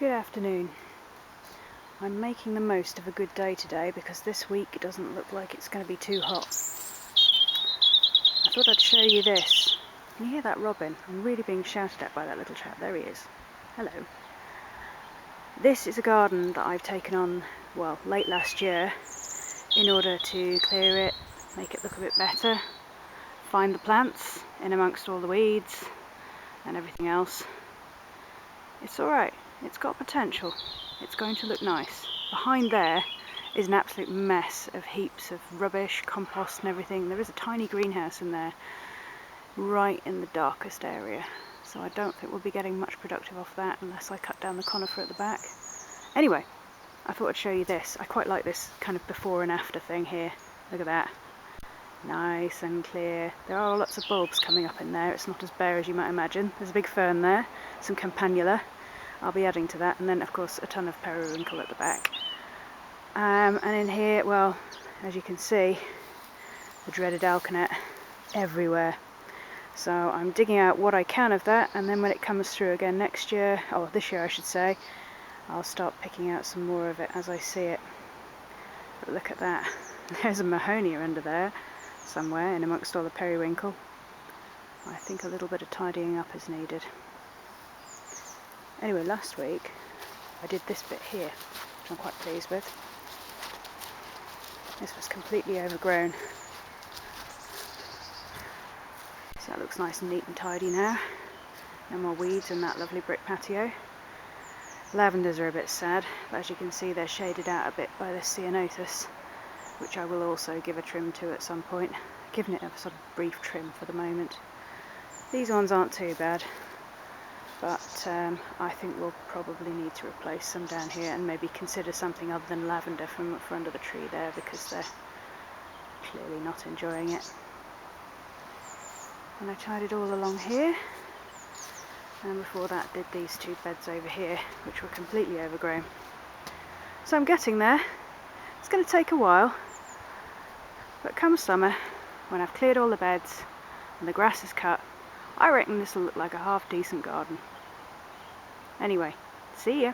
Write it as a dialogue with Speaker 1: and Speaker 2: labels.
Speaker 1: Good afternoon. I'm making the most of a good day today because this week doesn't look like it's going to be too hot. I thought I'd show you this. Can you hear that robin? I'm really being shouted at by that little chap. There he is. Hello. This is a garden that I've taken on, well, late last year in order to clear it, make it look a bit better, find the plants in amongst all the weeds and everything else. It's alright. It's got potential. It's going to look nice. Behind there is an absolute mess of heaps of rubbish, compost and everything. There is a tiny greenhouse in there, right in the darkest area. So I don't think we'll be getting much productive off that unless I cut down the conifer at the back. Anyway, I thought I'd show you this. I quite like this kind of before and after thing here. Look at that. Nice and clear. There are lots of bulbs coming up in there. It's not as bare as you might imagine. There's a big fern there, some campanula. I'll be adding to that, and then of course a ton of periwinkle at the back. And in here, well, as you can see, the dreaded alkanet everywhere. So I'm digging out what I can of that, and then when it comes through again next year, or this year I should say, I'll start picking out some more of it as I see it. But look at that. There's a mahonia under there somewhere in amongst all the periwinkle. I think a little bit of tidying up is needed. Anyway, last week I did this bit here, which I'm quite pleased with. This was completely overgrown. So that looks nice and neat and tidy now. No more weeds in that lovely brick patio. Lavenders are a bit sad, but as you can see they're shaded out a bit by this ceanothus, which I will also give a trim to at some point. Giving it a sort of brief trim for the moment. These ones aren't too bad. But I think we'll probably need to replace some down here and maybe consider something other than lavender from under the tree there, because they're clearly not enjoying it. And I tidied all along here, and before that did these two beds over here, which were completely overgrown. So I'm getting there. It's going to take a while, but come summer, when I've cleared all the beds and the grass is cut, I reckon this will look like a half decent garden. Anyway, see ya!